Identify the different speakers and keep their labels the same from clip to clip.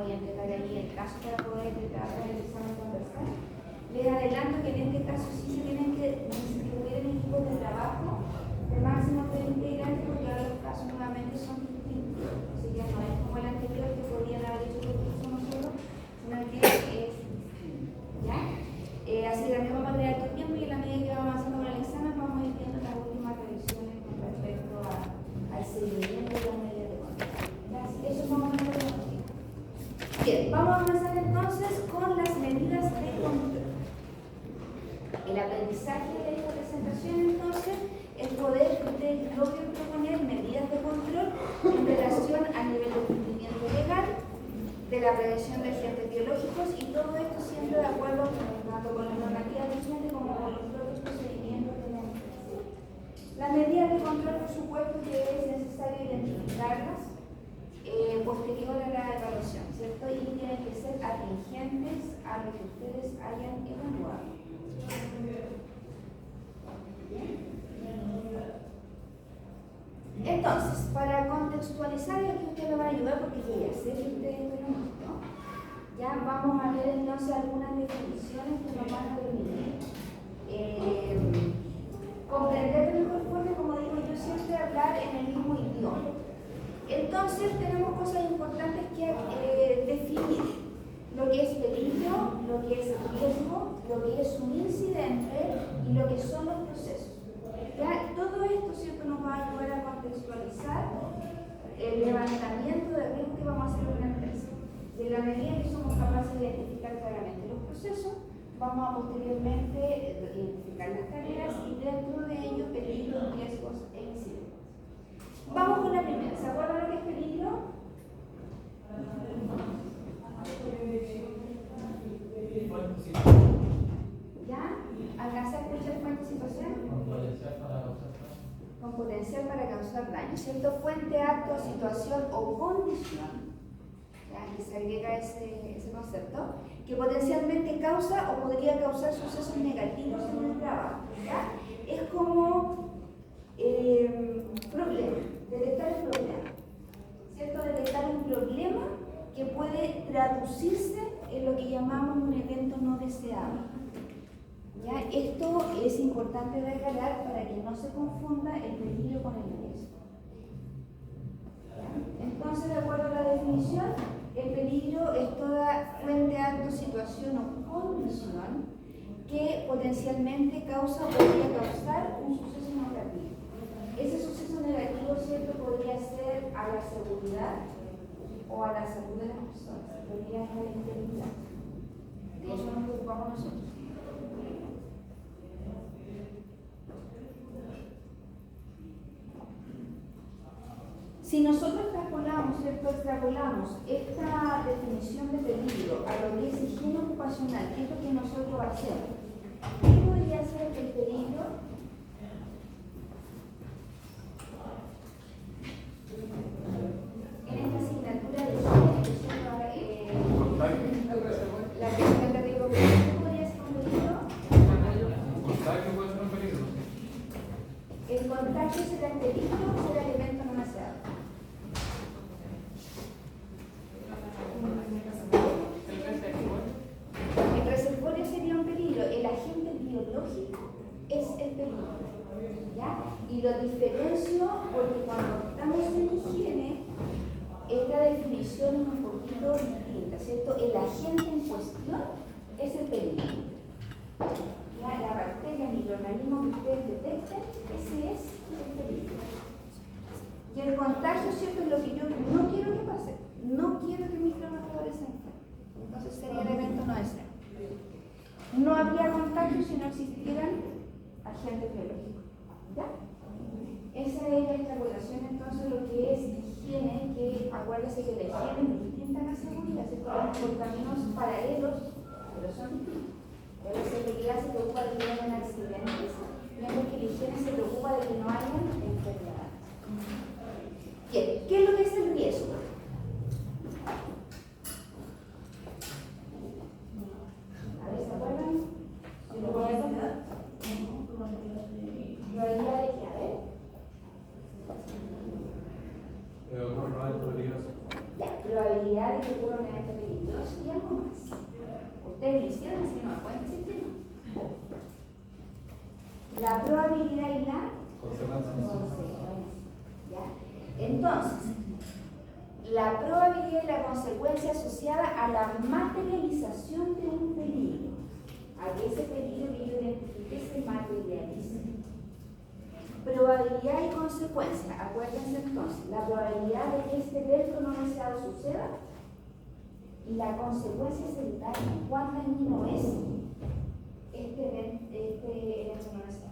Speaker 1: voy a entregar ahí el caso para poder trabajar el examen transversal. Les adelanto que en este caso sí se tienen que distribuir en equipos de trabajo de máximo 3 integrantes, porque ahora los casos nuevamente son distintos. Así que no es como el anterior que podían haber hecho por uno solo, sino que es ¿ya? Así que también vamos a crear todo el tiempo y en la medida que vamos avanzando con el examen vamos a ir viendo las últimas revisiones con respecto al seguimiento de las medidas de control. Así que eso vamos a ver en el tiempo. Bien, vamos a avanzar entonces con las medidas de control. El aprendizaje de esta presentación entonces es poder del propio proponer medidas de control en relación al nivel de cumplimiento legal, de la prevención de agentes biológicos y todo esto siempre de acuerdo tanto con la normativa vigente como con los propios procedimientos de la empresa. Las medidas de control, por supuesto, que es necesario identificarlas posterior a la evaluación, ¿cierto? Y tienen que ser atingentes a lo que ustedes hayan evaluado. Entonces, para contextualizar, y aquí usted me va a ayudar porque yo ya sé que ustedes fueron esto, ya vamos a ver entonces algunas definiciones que nos van a permitir comprender de mejor forma, como digo yo siempre, hablar en el mismo idioma. Entonces, tenemos cosas importantes que definir. Lo que es peligro, lo que es riesgo, lo que es un incidente y lo que son los procesos. ¿Ya? Todo esto siempre nos va a ayudar a contextualizar el levantamiento de riesgo que vamos a hacer en una empresa. De la medida que somos capaces de identificar claramente los procesos, vamos a posteriormente identificar las tareas y dentro de ello peligros, riesgos e incidentes. Vamos con la primera. ¿Se acuerdan lo que es peligro? ¿Ya? ¿Alcanza a escuchar fuente situación? Con potencial para causar daño, ¿cierto? Fuente, acto, situación o condición, ¿ya? Que se agrega ese concepto, que potencialmente causa o podría causar sucesos negativos en el trabajo, ¿ya? Es como problema, detectar el problema, ¿cierto? Detectar un problema que puede traducirse en lo que llamamos un evento no deseado. ¿Ya? Esto es importante recalcar para que no se confunda el peligro con el riesgo. ¿Ya? Entonces, de acuerdo a la definición, el peligro es toda fuente, acto, situación o condición que potencialmente causa o podría causar un suceso negativo. Ese suceso negativo, ¿cierto?, podría ser a la seguridad o a la salud de las personas, podría ser a la integridad. De eso nos preocupamos nosotros. Si nosotros extrapolamos esta definición de peligro a lo que es higiene ocupacional, que es lo que nosotros hacemos, ¿qué podría ser el peligro? En esta asignatura de higiene, la que se te digo, ¿qué podría ser un peligro?
Speaker 2: ¿Un contagio puede ser un peligro?
Speaker 1: El contagio será el peligro, será el evento no deseado. El reservorio sería un peligro, el agente biológico es el peligro, ¿ya? Y lo diferencio porque cuando estamos en higiene, esta definición es un poquito distinta, ¿cierto? El agente en cuestión es el peligro. ¿Ya? La bacteria, el microorganismo que ustedes detecten, ese es el peligro. Y el contagio, ¿cierto?, es lo que yo no quiero que pase. No quiero que mis trabajadores se enfermen. Entonces sería el evento no deseado. No habría contagio si no existieran agentes biológicos. ¿Ya? Esa es la extrapolación, entonces, lo que es higiene, que acuérdense que la higiene es distinta a la seguridad, ¿cierto? Por caminos paralelos, pero son distintos. La seguridad se preocupa de que no hayan accidentes, mientras que la higiene se preocupa de que no hayan enfermedades. Bien, ¿qué es lo que es el riesgo? A ver, ¿se acuerdan? Yo lo voy a contar. ¿Probabilidad de qué? A ver.
Speaker 2: No es peligroso.
Speaker 1: La probabilidad de probabilidad de que ocurra un evento peligroso y algo más. Ustedes lo hicieron, así que no me pueden decir que no. La probabilidad y la consecuencia. ¿Ya? Entonces, la probabilidad y la consecuencia asociada a la materialización de un peligro. A que ese peligro que yo identifique se materialice. Probabilidad y consecuencia. Acuérdense entonces, la probabilidad de que este evento no deseado suceda y la consecuencia es el daño. ¿Cuán dañino es este evento no deseado?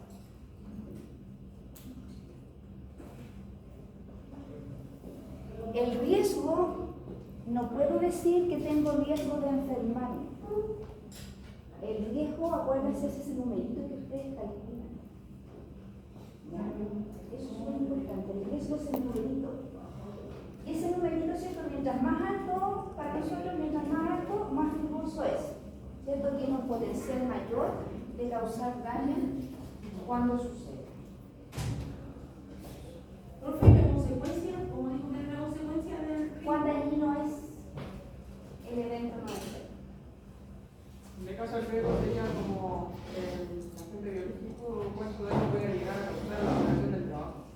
Speaker 1: El riesgo, no puedo decir que tengo riesgo de enfermarme. El riesgo, acuérdense, es ese numerito que ustedes calculan. ¿Ya? Eso es muy importante. El riesgo es el numerito. Ese numerito, ¿cierto? Mientras más alto, para nosotros, mientras más alto, más riesgoso es. ¿Cierto? Tiene un potencial mayor de causar daño cuando sucede.
Speaker 3: Profe, la consecuencia, como dijo que es la consecuencia del riesgo.
Speaker 1: ¿Cuán dañino es el evento no deseado?
Speaker 2: En el caso del riesgo sería como el agente biológico, ¿cuánto daño puede llegar a causar la operación del trabajo?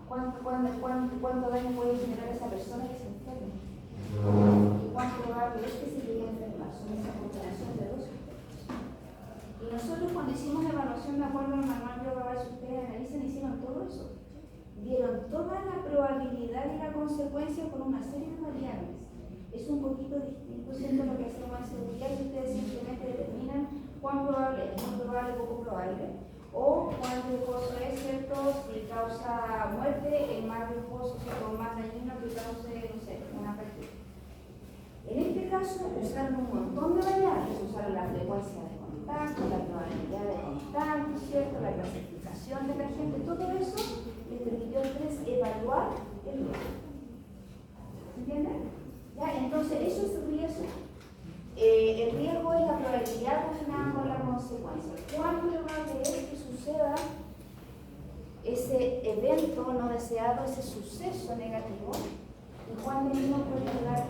Speaker 1: ¿Cuánto daño puede generar esa persona que se enferme? ¿Y cuánto probable es que se llegue a enfermar? Son esa combinación de dos. Y nosotros cuando hicimos la evaluación de acuerdo al manual global, si ustedes analizan, hicieron todo eso. Dieron toda la probabilidad y la consecuencia con una serie de variables. Es un poquito distinto, siendo lo que hacemos en seguridad, que ustedes simplemente determinan cuán probable es, muy probable, poco probable, o cuán riesgoso es, ¿cierto? Si causa muerte, es más riesgoso, o más dañino que cause, no sé, una pérdida. En este caso, usaron un montón de variables, usaron la frecuencia de contacto, la probabilidad de contacto, ¿cierto? La clasificación de la gente, todo eso les permitió a ustedes evaluar el riesgo. ¿Entienden? ¿Ya? Entonces, eso es el riesgo. El riesgo es la probabilidad combinada con la consecuencia. ¿Cuán probable es que suceda ese evento no deseado, ese suceso negativo? ¿Y cuán dañino puede llegar?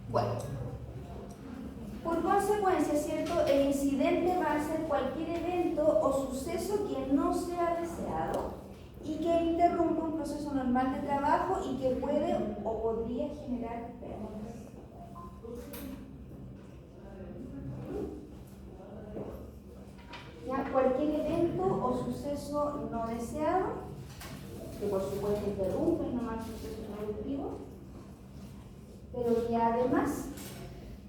Speaker 1: Bueno, por consecuencia, ¿cierto? El incidente va a ser cualquier evento o suceso que no sea deseado y que interrumpa un proceso normal de trabajo y que puede o podría generar pérdidas. Ya, cualquier evento o suceso no deseado, que por supuesto interrumpe el normal proceso productivo, pero que además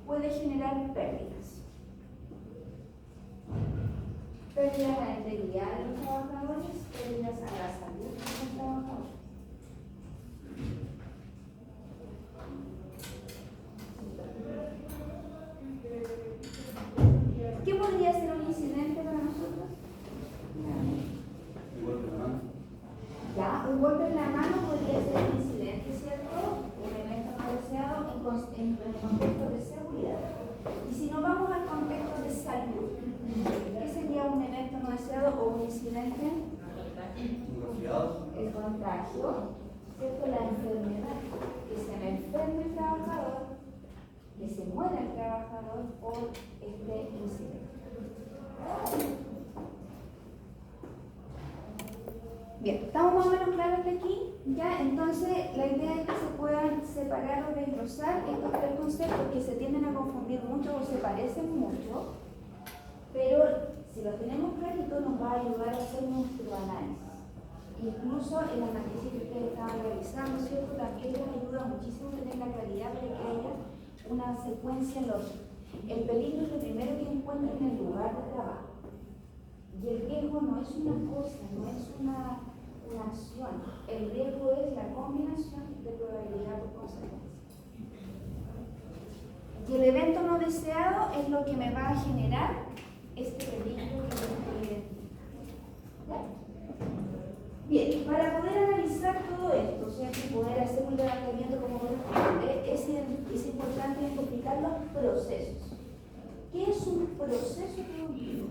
Speaker 1: puede generar pérdidas. Pérdidas a la integridad de los trabajadores, pérdidas a la salud de los trabajadores. ¿Qué podría ser un incidente para nosotros? Ya, un golpe en la mano podría ser un incidente, ¿cierto? Un evento no deseado en el contexto de seguridad. Y si nos vamos al contexto de salud, ¿qué sería un evento no deseado o un incidente? El contagio, ¿cierto? La enfermedad, que se me enferme el trabajador, que se muera el trabajador por este incidente. Bien, ¿estamos más o menos claros de aquí? Ya, entonces la idea es que se puedan separar o desglosar estos tres conceptos que se tienden a confundir mucho o se parecen mucho, pero si lo tenemos clarito nos va a ayudar a hacer nuestro análisis. Incluso en la análisis que ustedes estaban realizando, ¿cierto? También les ayuda muchísimo tener la claridad de que haya una secuencia lógica. El peligro es lo primero que encuentran en el lugar de trabajo. Y el riesgo no es una cosa, no es una acción. El riesgo es la combinación de probabilidad por consecuencia. Y el evento no deseado es lo que me va a generar este peligro que yo estoy identificando. Bien, para poder analizar todo esto, ¿cierto? Y poder hacer un levantamiento como corresponde, es importante identificar los procesos. ¿Qué es un proceso productivo?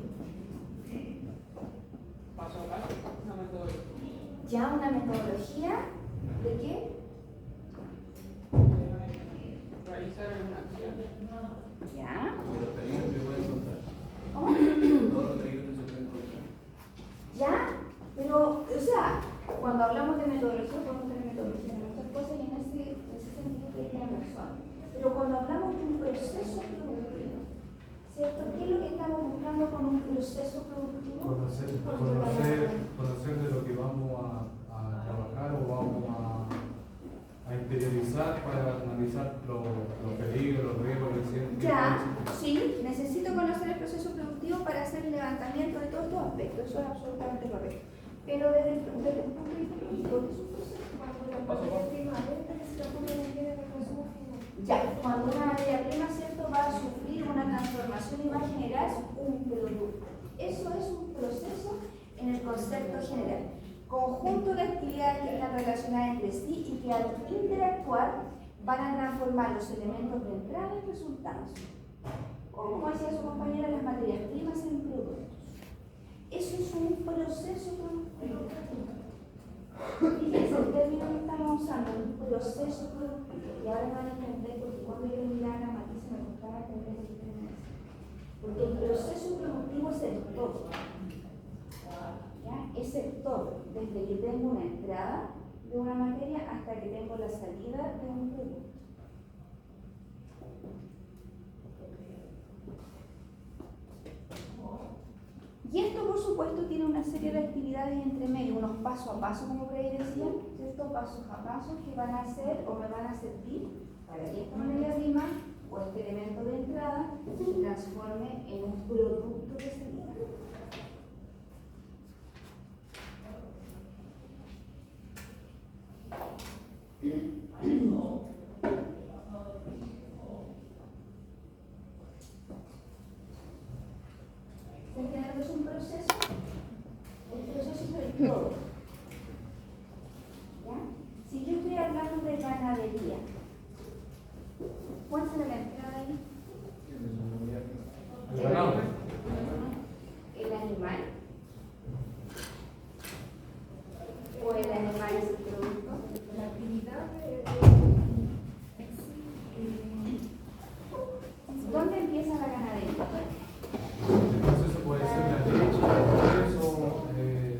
Speaker 2: Paso a paso, una metodología.
Speaker 1: Ya una metodología de qué?
Speaker 2: realizar alguna acción.
Speaker 1: ¿Ya?
Speaker 4: Pero también se puede encontrar.
Speaker 1: ¿Cómo?
Speaker 4: Todos los peligros se pueden encontrar.
Speaker 1: ¿Ya? Pero, o sea, cuando hablamos de metodología, podemos tener metodología de muchas cosas y en ese sentido tiene razón. Pero cuando hablamos de un proceso productivo, ¿cierto? ¿Qué es lo que estamos buscando con un proceso productivo?
Speaker 5: Conocer de lo que vamos a trabajar o vamos a interiorizar para analizar los peligros, los riesgos, los accidentes.
Speaker 1: Ya, sí, necesito conocer el proceso productivo para hacer el levantamiento de todos estos aspectos, eso es absolutamente correcto. Pero desde el punto de vista productivo, ¿qué es un proceso? Ya, cuando una materia prima, ¿cierto?, va a sufrir una transformación y va a generar un producto. Eso es un proceso en el concepto general. Conjunto de actividades que están relacionadas entre sí y que al interactuar van a transformar los elementos de entrada en resultados. O como decía su compañera, las materias primas en productos. Eso es un proceso productivo. Fíjense, el término que estamos usando, un proceso productivo. Y ahora van a entender porque cuando yo miraba a Mati se me costaba entender lo que tenía que decir. Porque el proceso productivo es el todo. ¿Ya? Es el todo, desde que tengo una entrada de una materia hasta que tengo la salida de un producto. Y esto, por supuesto, tiene una serie de actividades entre medio, unos paso a paso, como por ahí decían, ¿cierto? Pasos a pasos que van a hacer o me van a servir para que esta materia prima o este elemento de entrada se transforme en un producto de salida. ¿Se entiende que es un proceso? El proceso es el todo. ¿Ya? Si yo estoy hablando de ganadería, ¿cuál será la entrada ahí?
Speaker 5: El ganado.
Speaker 1: ¿El animal? ¿O el animal es el producto?
Speaker 3: La actividad
Speaker 1: ¿Dónde empieza la ganadería?
Speaker 5: Entonces eso puede ser la leche, eso como el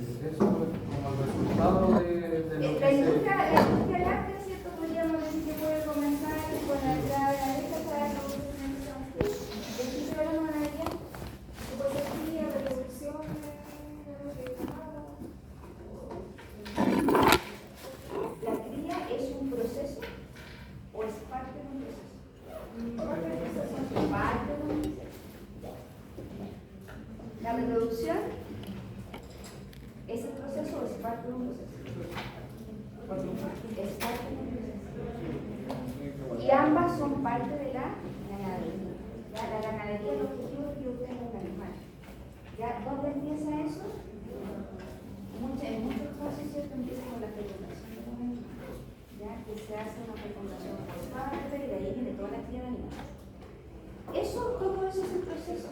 Speaker 5: resultado de lo
Speaker 1: La
Speaker 5: que
Speaker 1: industria láctea, ¿cierto? Podríamos decir que puede comenzar con la entrada de la leche para la producción de leche. ¿De qué se habla de ganadería?
Speaker 3: de reproducción
Speaker 1: ¿La cría es un proceso o es parte de un proceso? Parte de un proceso. ¿La reproducción es el proceso o es parte de un proceso? Es parte de un proceso. Y ambas son parte de la ganadería. ¿Ya? La ganadería, el objetivo es que yo tenga un animal. ¿Ya? ¿Dónde empieza eso? En muchos casos, ¿cierto? Empieza con la fecundación de los animales. ¿Ya? Que se hace una fecundación por parte y de ahí viene toda la actividad animal. Todo eso es el proceso.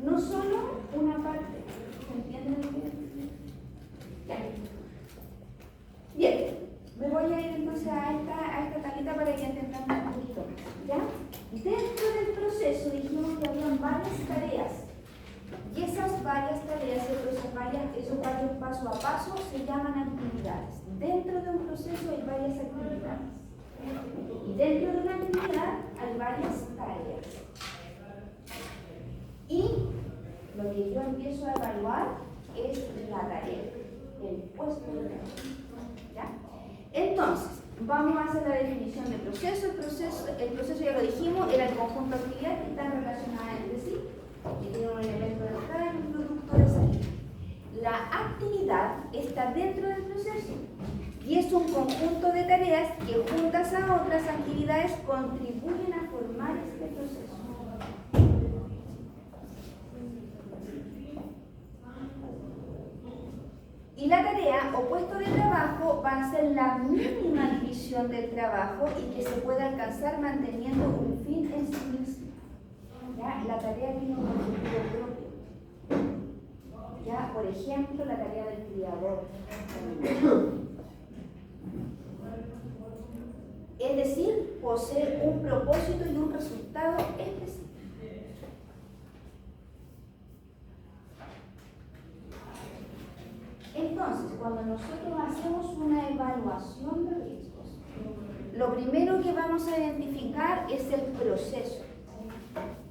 Speaker 1: No solo una parte. ¿Se entiende lo que es? Ya. Bien. Me voy a ir entonces a esta tablita para que entendamos un poquito más. ¿Ya? Dentro del proceso dijimos que habían varias tareas. Y esas varias tareas, esos varios paso a paso se llaman actividades. Dentro de un proceso hay varias actividades. Y dentro de una actividad hay varias tareas. Y lo que yo empiezo a evaluar es la tarea, el puesto de trabajo. ¿Ya? Entonces, vamos a hacer la definición del proceso. El proceso ya lo dijimos, era el conjunto de actividades que están relacionadas entre sí, que tiene un elemento de entrada y un producto de salida. La actividad está dentro del proceso y es un conjunto de tareas que juntas a otras actividades contribuyen a formar este proceso. Y la tarea o puesto de trabajo va a ser la mínima división del trabajo y que se puede alcanzar manteniendo un fin en sí mismo. ¿Ya? La tarea tiene un objetivo propio. ¿Ya? Por ejemplo, la tarea del criador. Es decir, posee un propósito y un resultado específico. Entonces, cuando nosotros hacemos una evaluación de riesgos, lo primero que vamos a identificar es el proceso.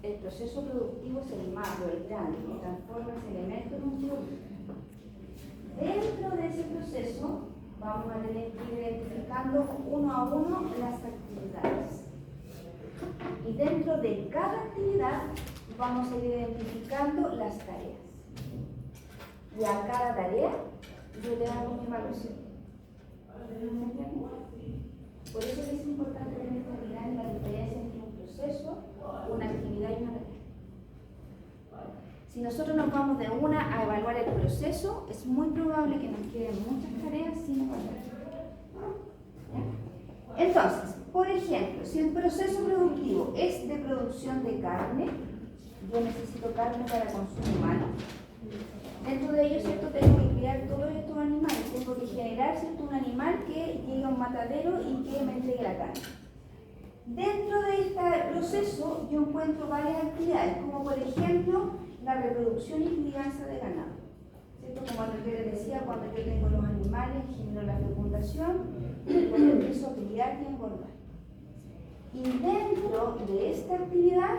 Speaker 1: El proceso productivo es el macro, el grande, que transforma ese elemento en un producto. Dentro de ese proceso vamos a tener que ir identificando uno a uno las actividades. Y dentro de cada actividad vamos a ir identificando las tareas. Y a cada tarea yo le hago mi evaluación. Por eso es importante tener claridad en la diferencia entre un proceso, una actividad y una tarea. Si nosotros nos vamos de una a evaluar el proceso, es muy probable que nos queden muchas tareas sin evaluar. ¿Ya? Entonces, por ejemplo, si el proceso productivo es de producción de carne, yo necesito carne para consumo humano. Dentro de ello, ¿cierto?, tengo que criar todos estos animales, tengo que generar, ¿cierto?, un animal que llegue a un matadero y que me entregue la carne. Dentro de este proceso yo encuentro varias actividades, como por ejemplo la reproducción y crianza de ganado. ¿Cierto? Como yo les decía, cuando yo tengo los animales, genero la fecundación, después empiezo a criar y engordar. Y dentro de esta actividad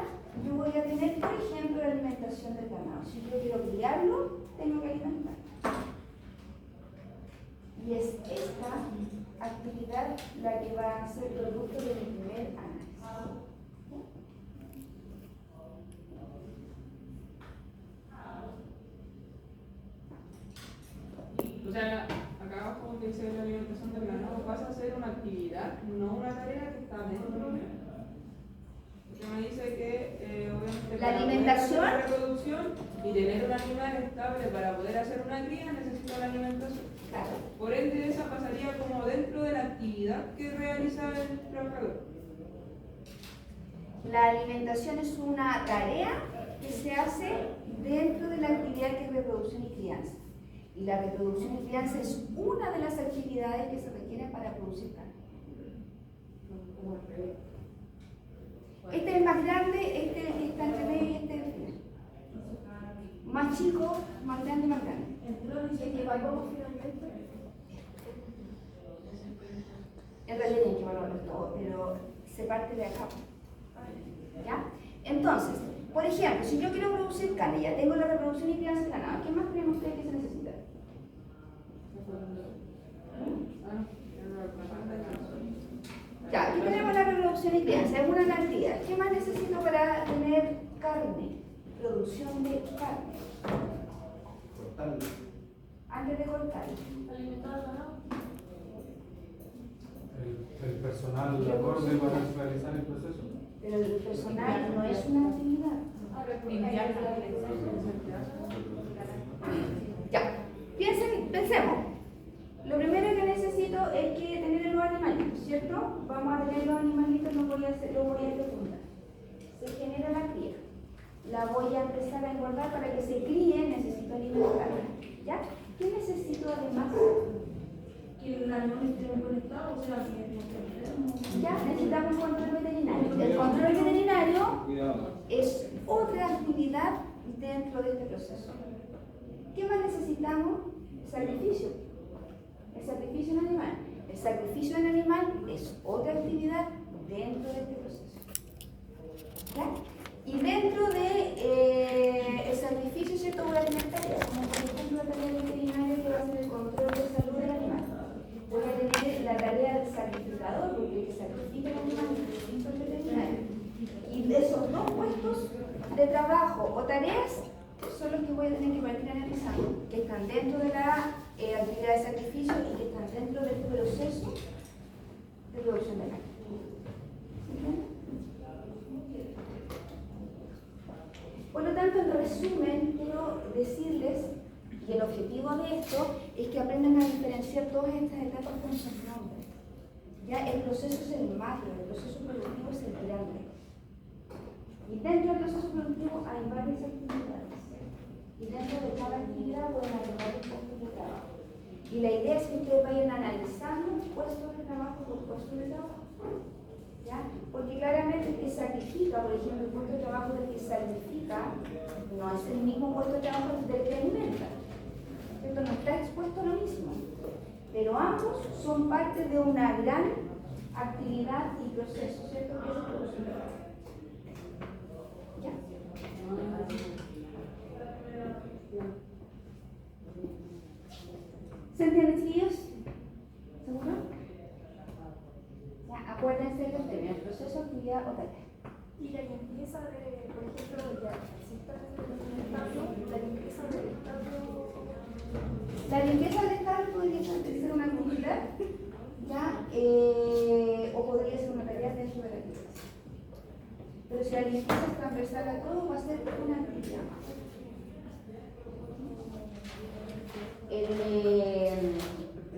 Speaker 1: yo voy a tener, por ejemplo, la alimentación del ganado. Si yo quiero criarlo, tengo que alimentar. Y es esta actividad la que va a ser producto de mi primer análisis.
Speaker 2: O sea, acá abajo que dice la alimentación del ganado pasa a ser una actividad, no una tarea que está dentro de. Porque me dice que obviamente
Speaker 1: la
Speaker 2: para
Speaker 1: alimentación,
Speaker 2: poder hacer la reproducción y tener un animal estable para poder hacer una cría necesito la alimentación.
Speaker 1: claro,
Speaker 2: Por ende, esa pasaría como dentro de la actividad que realiza el trabajador.
Speaker 1: la alimentación es una tarea que se hace dentro de la actividad que es reproducción y crianza. Y la reproducción y crianza es una de las actividades que se requieren para producir carne. Este es más grande, este es el que está entre medio y este es el final. Más chico, más grande, más grande. En realidad tienen que evaluarlo todo, pero se parte de acá. ¿Ya? Entonces, por ejemplo, si yo quiero producir carne, ya tengo la reproducción y crianza del ganado, ¿qué más creen ustedes que se necesita? Ya, aquí tenemos la reproducción y crianza, es una de las actividades. ¿Qué más necesito para tener carne? Producción de carne.
Speaker 4: Cortarlo.
Speaker 1: Antes de cortar.
Speaker 5: El personal acorde para realizar el proceso.
Speaker 1: Pero el personal no es una actividad. Ya, pensemos. Lo primero que necesito es que tener los animalitos, ¿cierto? Vamos a tener los animalitos, los voy a fecundar. Se genera la cría. La voy a empezar a engordar para que se críe, necesito alimentarla. ¿Ya? ¿Qué necesito además?
Speaker 3: Que el animal esté conectado, o sea, que no esté enfermo.
Speaker 1: Ya, necesitamos un control veterinario. El control veterinario es otra actividad dentro de este proceso. ¿Qué más necesitamos? Sacrificio. El sacrificio en animal. El sacrificio en animal es otra actividad dentro de este proceso. ¿Ya? Y dentro de el sacrificio, ¿cierto?, voy a tener tareas, como por ejemplo la tarea del veterinario que va a ser el control de salud del animal. Voy a tener la tarea del sacrificador, porque el que sacrifica el animal es el veterinario. Y de esos dos puestos de trabajo o tareas son los que voy a tener que partir analizando, que están dentro de la actividad de sacrificio y que están dentro del proceso de producción de carne. Por lo tanto, en resumen, quiero decirles, y el objetivo de esto es que aprendan a diferenciar todas estas etapas con sus nombres. Ya el proceso es el macro, el proceso productivo es el grande. Y dentro del proceso productivo hay varias actividades. Y dentro de cada actividad pueden haber varios puestos de trabajo. Y la idea es que ustedes vayan analizando puestos de trabajo por puestos de trabajo. ¿ya? Porque claramente el que sacrifica, por ejemplo, el puesto de trabajo del que sacrifica, no es el mismo puesto de trabajo del que alimenta, ¿cierto? No está expuesto a lo mismo, pero ambos son parte de una gran actividad y proceso, ¿cierto? Que es producción de trabajo. ¿Ya? ¿Se entiende, chiquillos? ¿Seguro? Ya, acuérdense de los términos, proceso, actividad o tarea.
Speaker 3: Y la limpieza de, por ejemplo, ya, si está en el establo, la limpieza del establo.
Speaker 1: La limpieza del establo podría ser una actividad, ¿ya? O podría ser una tarea dentro de la limpieza. Pero si la limpieza es transversal a todo, va a ser una actividad más.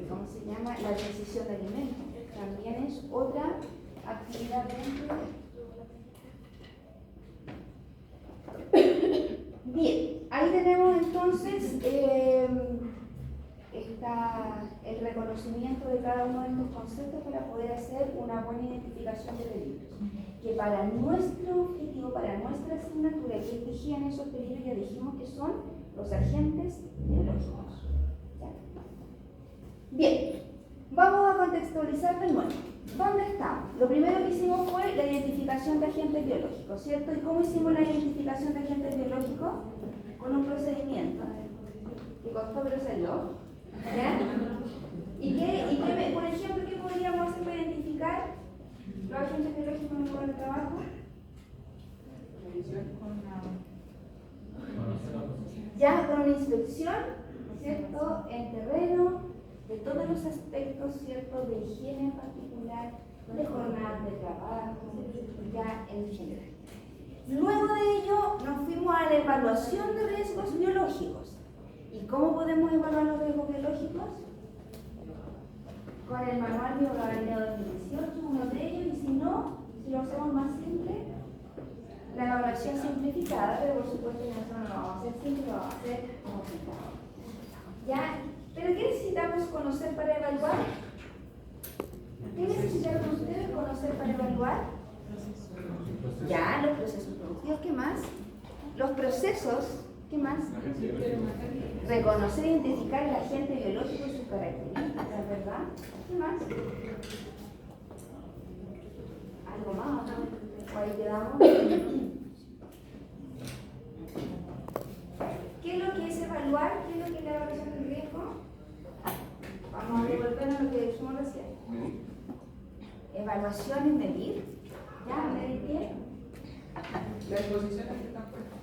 Speaker 1: ¿Cómo se llama? La adquisición de alimentos también es otra actividad dentro de... Bien, ahí tenemos entonces el reconocimiento de cada uno de estos conceptos para poder hacer una buena identificación de peligros. Que para nuestro objetivo, para nuestra asignatura, que es higiene, esos peligros ya dijimos que son los agentes biológicos. ¿Ya? Bien, vamos a contextualizar de nuevo. ¿Dónde estamos? Lo primero que hicimos fue la identificación de agentes biológicos, ¿cierto? ¿Y cómo hicimos la identificación de agentes biológicos? Con un procedimiento. ¿Qué costó pero salió? ¿Ya? Por ejemplo, qué podríamos hacer para identificar los agentes biológicos en el lugar de trabajo? Ya con una inspección, ¿cierto? En terreno, de todos los aspectos, ¿cierto? De higiene en particular, de jornadas de trabajo, ya en general. Luego de ello nos fuimos a la evaluación de riesgos biológicos. ¿Y cómo podemos evaluar los riesgos biológicos? Con el manual Biogalileo 2018, uno de ellos, y si no, si lo hacemos más simple, la evaluación simplificada, pero por supuesto que nosotros no lo vamos a hacer simple, lo vamos a hacer complicado. ¿Ya? ¿Pero qué necesitamos conocer para evaluar? ¿Qué necesitan ustedes conocer para evaluar? Ya, los procesos productivos, ¿qué más? Los procesos, ¿qué más? Reconocer e identificar el agente biológico y sus características, ¿verdad? ¿Qué más? ¿Algo más? ¿O ahí quedamos? ¿Qué es lo que es evaluar? ¿Qué es lo que es la evaluación del riesgo? Vamos a devolvernos lo que dijimos recién. Evaluación es medir. ¿Ya? ¿Medir qué?
Speaker 2: Las exposiciones que están puestas.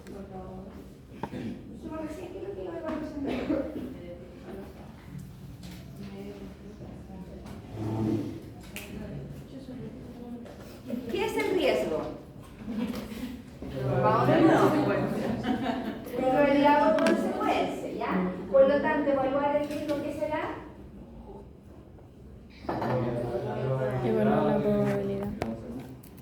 Speaker 1: Dijimos recién, ¿qué es lo que es la evaluación del riesgo? ¿Qué es el riesgo? Vamos de nuevo. Probabilidad por consecuencia, ¿ya? Por lo tanto, evaluar el riesgo, ¿qué será?
Speaker 6: Evaluar la probabilidad.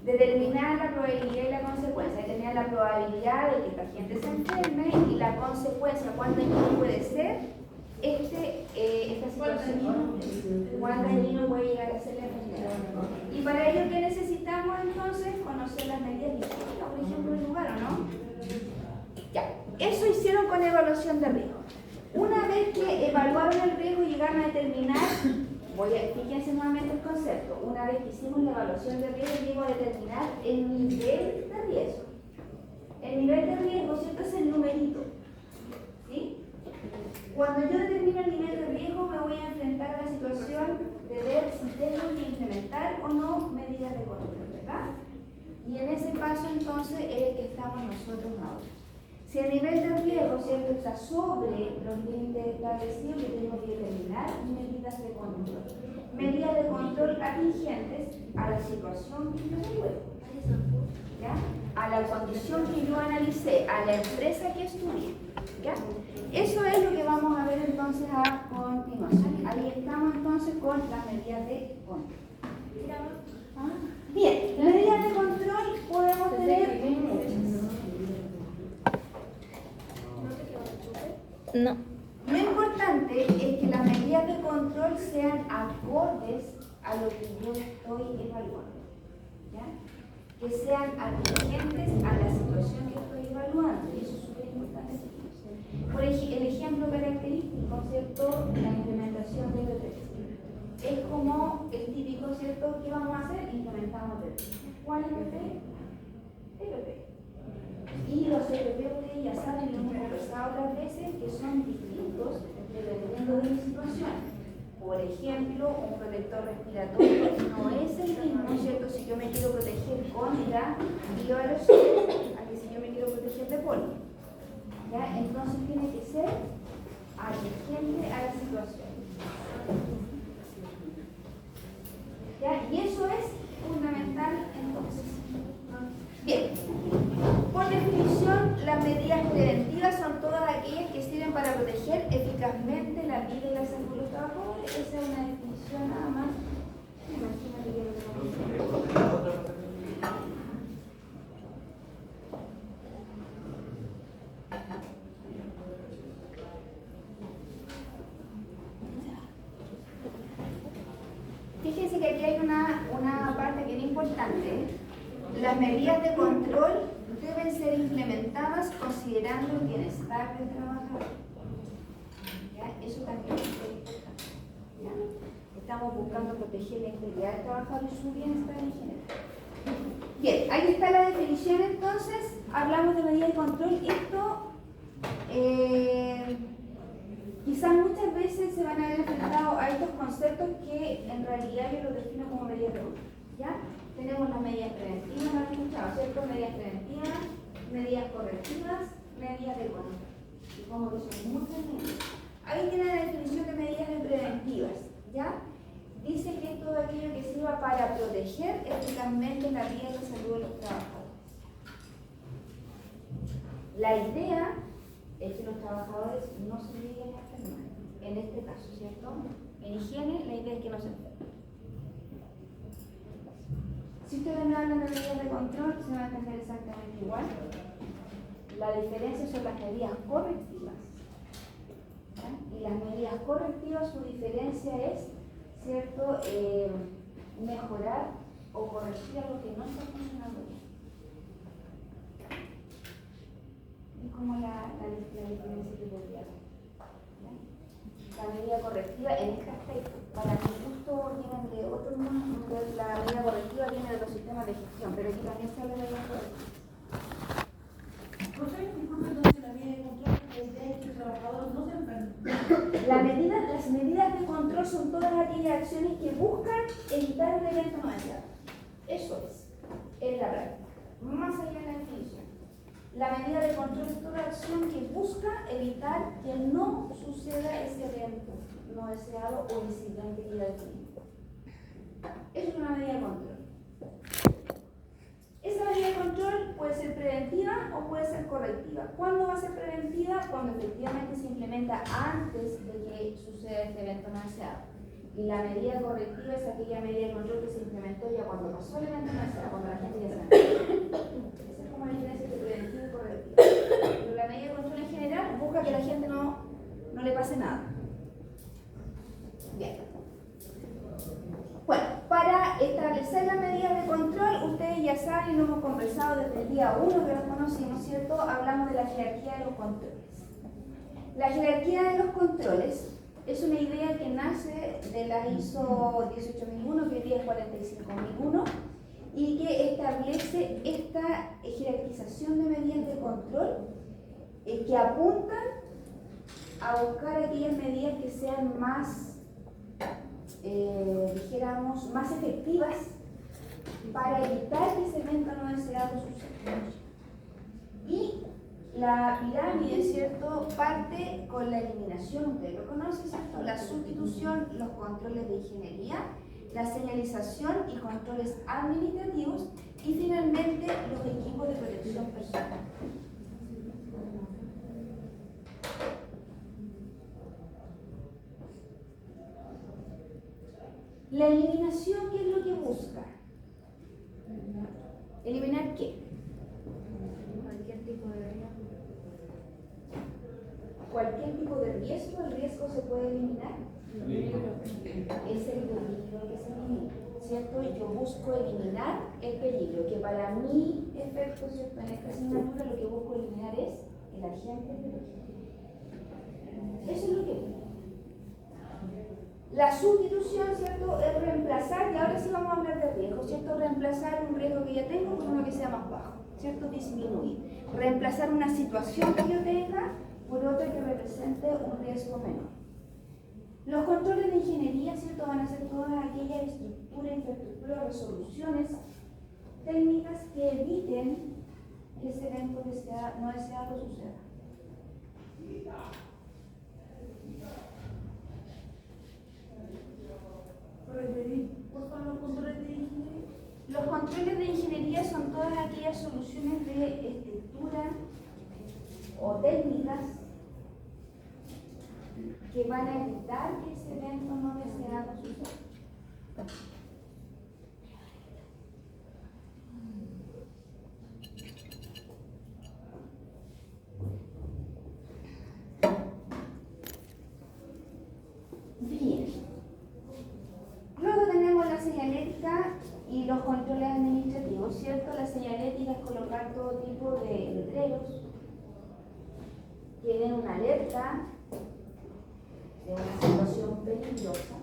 Speaker 1: Determinar la probabilidad y la consecuencia. Determinar la probabilidad de que esta gente se enferme y la consecuencia, cuánto dañino puede ser esta situación, cuánto dañino puede llegar a ser la enfermedad. Y para ello, ¿qué necesitamos entonces? Conocer las medidas higiénicas, por ejemplo, del lugar, ¿o no? Ya, eso hicieron con evaluación de riesgo. Una vez que evaluaron el riesgo y llegaron a determinar, fíjense nuevamente el concepto, una vez que hicimos la evaluación de riesgo, llego a determinar el nivel de riesgo. El nivel de riesgo, ¿cierto? Es el numerito. ¿Sí? Cuando yo determino el nivel de riesgo, me voy a enfrentar a la situación de ver si tengo que implementar o no medidas de control, ¿verdad? Y en ese paso, entonces, es el que estamos nosotros ahora. Si el nivel de riesgo, ¿cierto?, está sobre los límites establecidos, que tengo que determinar medidas de control. Medidas de control atingentes a la situación que yo evalúe, ¿ya? A la condición que yo analicé, a la empresa que estudié, ¿ya? Eso es lo que vamos a ver entonces a continuación. Ahí estamos entonces con las medidas de control. Bien, las medidas de control podemos tener muchas.
Speaker 6: No.
Speaker 1: Lo importante es que las medidas de control sean acordes a lo que yo estoy evaluando. ¿ya? Que sean atingentes a la situación que estoy evaluando, y eso es súper importante. Por el ejemplo característico, ¿cierto? La implementación de EPP. Es como el típico, ¿cierto? ¿Qué vamos a hacer? Implementamos EPP. ¿Cuál EPP? EPP. Y los EPP, ustedes ya saben, lo hemos conversado otras veces, que son distintos dependiendo de mi situación. Por ejemplo, un protector respiratorio no es el mismo, ¿cierto? Si yo me quiero proteger contra bioaerosoles, a que si yo me quiero proteger de polen. ¿Ya? Entonces tiene que ser atingente a la situación. ¿Ya? Y eso es fundamental entonces. Bien. Por definición, las medidas preventivas son todas aquellas que sirven para proteger eficazmente la vida y la salud de los trabajadores. Esa es una definición nada más. Fíjense que aquí hay una parte bien importante. Las medidas de control deben ser implementadas considerando el bienestar del trabajador. ¿Ya? Eso también es importante. ¿Ya? Estamos buscando proteger la integridad del trabajador y su bienestar en general. Bien, ahí está la definición entonces. Hablamos de medidas de control. Esto quizás muchas veces se van a ver enfrentados a estos conceptos que en realidad yo los defino como medidas de control. ¿Ya? Tenemos las medidas preventivas, ¿no han escuchado, cierto? Medidas preventivas, medidas correctivas, medidas de control. Y como que son muchas medidas. Ahí tiene la definición de medidas de preventivas, ¿ya? Dice que es todo aquello que sirva para proteger eficazmente la vida y la salud de los trabajadores. La idea es que los trabajadores no se lleguen a enfermar, en este caso, ¿cierto? En higiene, la idea es que no se enfermen. Si ustedes me hablan de medidas de control, se van a entender exactamente igual. La diferencia son las medidas correctivas. ¿Ya? Y las medidas correctivas, su diferencia es, ¿cierto?, mejorar o corregir algo que no está funcionando bien. Es como la diferencia que podría haber. La medida correctiva en este aspecto, para mi gusto, vienen de otro mundo. La medida correctiva viene de los sistemas de gestión, pero aquí también se habla de medidas correctivas.
Speaker 7: Entonces la medida de control es de que el trabajador no se enferme.
Speaker 1: Las medidas de control son todas aquellas acciones que buscan evitar un evento no deseado. Eso es la práctica. Más allá de la definición. La medida de control es toda acción que busca evitar que no suceda ese evento no deseado o incidente que ya definimos. Eso es una medida de control. Esa medida de control puede ser preventiva o puede ser correctiva. ¿Cuándo va a ser preventiva? Cuando efectivamente se implementa antes de que suceda este evento no deseado. Y la medida correctiva es aquella medida de control que se implementó ya cuando pasó el evento no deseado, cuando la gente ya se enfermó. Esa es como la diferencia entre preventiva y correctiva. Pero la medida de control en general busca que la gente no le pase nada. Bien. Bueno, para establecer las medidas de control, ustedes ya saben, y lo hemos conversado desde el día 1 que los conocimos, ¿cierto? Hablamos de la jerarquía de los controles. La jerarquía de los controles es una idea que nace de la ISO 18001, que hoy día es 45001, y que establece esta jerarquización de medidas de control que apuntan a buscar aquellas medidas que sean más, dijéramos, más efectivas para evitar que ese evento no deseado suceda. Y la pirámide, ¿cierto?, parte con la eliminación, ustedes lo conocen, ¿cierto?, la sustitución, los controles de ingeniería, la señalización y controles administrativos, y finalmente los equipos de protección personal. La eliminación, ¿qué es lo que busca? ¿Eliminar qué?
Speaker 3: Cualquier tipo de riesgo.
Speaker 1: Cualquier tipo de riesgo, el riesgo se puede eliminar. Es el peligro que se elimina. ¿cierto? Yo busco eliminar el peligro, que para mi efecto, ¿cierto? En esta asignatura lo que busco eliminar es el agente peligro. Eso es lo que busco. La sustitución, ¿cierto? Es reemplazar, y ahora sí vamos a hablar de riesgo, ¿cierto? Reemplazar un riesgo que ya tengo por uno que sea más bajo, ¿cierto? Disminuir. Reemplazar una situación que yo tenga por otra que represente un riesgo menor. Los controles de ingeniería, ¿cierto? Van a ser todas aquellas estructuras, infraestructuras, resoluciones técnicas que eviten que ese evento no deseado suceda.
Speaker 7: Por favor, los controles de ingeniería.
Speaker 1: Los controles de ingeniería son todas aquellas soluciones de estructura o técnicas que van a evitar que ese evento no deseado suceda. Bien. Luego tenemos la señalética y los controles administrativos, ¿cierto? La señalética es colocar todo tipo de letreros que den una alerta de una situación peligrosa.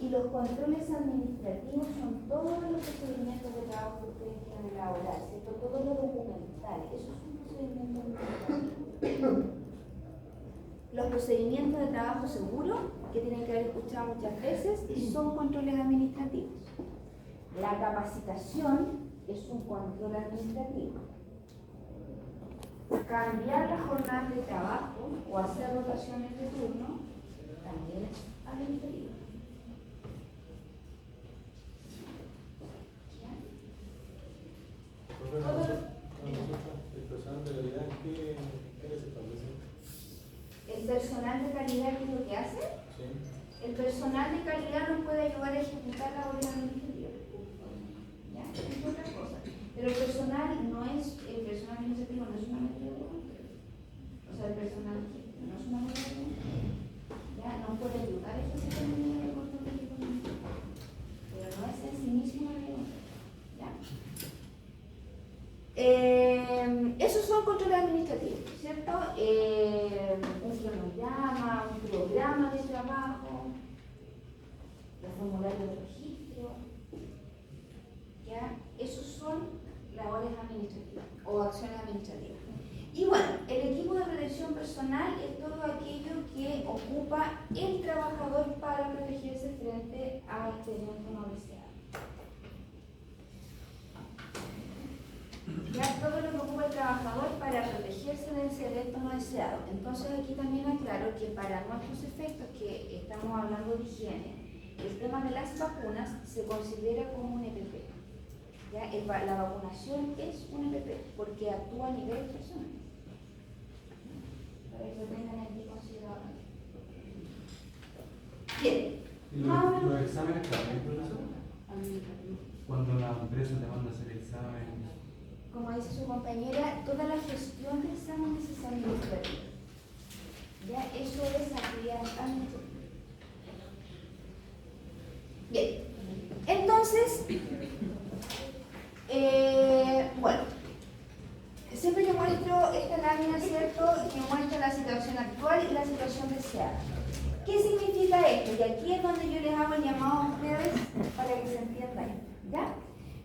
Speaker 1: Y los controles administrativos son todos los procedimientos de trabajo que ustedes quieran elaborar, ¿cierto? Todo lo documental, eso es un procedimiento administrativo. Los procedimientos de trabajo seguro, que tienen que haber escuchado muchas veces, son controles administrativos. La capacitación es un control administrativo. Cambiar la jornada de trabajo o hacer rotaciones de turno también es administrativo.
Speaker 5: El personal de calidad, ¿qué les establece?
Speaker 1: ¿El personal de calidad qué es lo que hace?
Speaker 5: Sí.
Speaker 1: El personal de calidad nos puede ayudar a ejecutar labores administrativas. ¿Ya? Es otra cosa. Pero el personal administrativo no es una medida de control. O sea, el personal no es una medida de control. ¿Ya? No puede ayudar a ejecutar una medida de control. Pero no es en sí mismo una medida de control. ¿Ya? Esos son controles administrativos, ¿cierto? Un cronograma, un programa de trabajo, los formularios de registro, ¿ya? Esos son labores administrativas o acciones administrativas. Y bueno, el equipo de protección personal es todo aquello que ocupa el trabajador para protegerse frente a este evento no deseado. Ya todo lo que ocupa el trabajador para protegerse de ese evento no deseado. Entonces aquí también aclaro que para nuestros efectos que estamos hablando de higiene, el tema de las vacunas se considera como un EPP. ¿Ya? La vacunación es un EPP porque actúa a nivel personal. Para que lo tengan aquí considerado. Bien.
Speaker 5: ¿Y los exámenes también, profesor? Cuando la empresa te manda a hacer examen.
Speaker 1: Como dice su compañera, toda la gestión de exámenes es administrativa. Ya, eso es actividad administrativa. Bien, entonces, bueno, siempre yo muestro esta lámina, ¿cierto?, que muestra la situación actual y la situación deseada. ¿Qué significa esto? Y aquí es donde yo les hago el llamado a ustedes para que se entienda esto, ¿ya?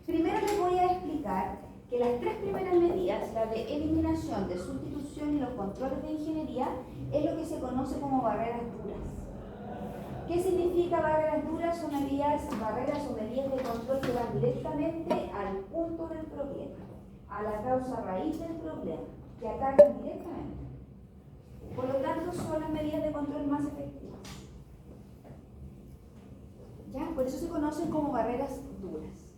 Speaker 1: Primero les voy a explicar que las tres primeras medidas, la de eliminación, de sustitución y los controles de ingeniería, es lo que se conoce como barreras duras. ¿Qué significa barreras duras? Son barreras o medidas de control que van directamente al punto del problema, a la causa raíz del problema, que atacan directamente. Por lo tanto, son las medidas de control más efectivas. ¿Ya? Por eso se conocen como barreras duras.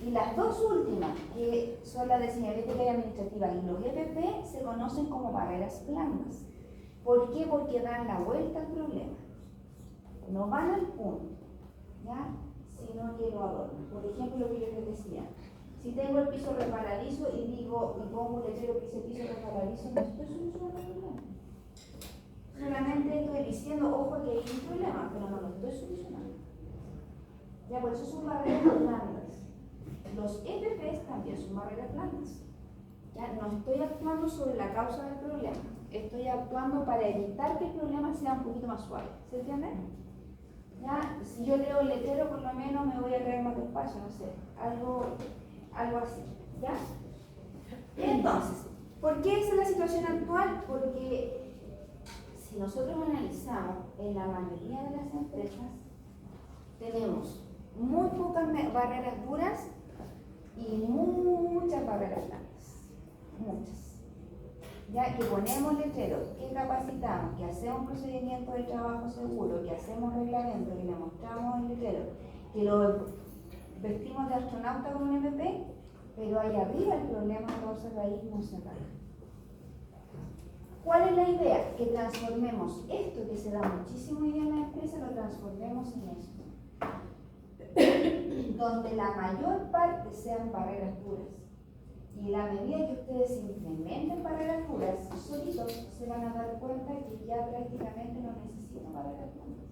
Speaker 1: Y las dos últimas, que son la de señalética y administrativa y los EPP, se conocen como barreras blandas. ¿Por qué? Porque dan la vuelta al problema. No van al punto, ¿ya? Sino que lo adornan. Por ejemplo, lo que yo les decía. Si tengo el piso resbaladizo y pongo un letrero que dice piso resbaladizo, no estoy solucionando el problema. Solamente estoy diciendo, ojo, que hay un problema, pero no lo estoy solucionando. Ya, por eso son barreras blandas. Los EPPs también son barreras blandas. Ya, no estoy actuando sobre la causa del problema, estoy actuando para evitar que el problema sea un poquito más suave. ¿Se entiende? Ya, si yo leo el letrero, por lo menos me voy a traer más despacio, no sé, algo así. ¿Ya? Entonces, ¿por qué esa es la situación actual? Porque si nosotros analizamos en la mayoría de las empresas, tenemos muy pocas barreras duras y muchas barreras blandas. Muchas. Ya que ponemos letreros, que capacitamos, que hacemos procedimiento de trabajo seguro, que hacemos reglamento, que le mostramos el letrero, que lo vestimos de astronauta con un MP, pero ahí arriba el problema causa raíz no se arregla. ¿Cuál es la idea? Que transformemos esto que se da muchísimo hoy día en la empresa, lo transformemos en esto. Donde la mayor parte sean barreras duras. Y en la medida que ustedes implementen barreras duras, solitos se van a dar cuenta que ya prácticamente no necesitan barreras duras.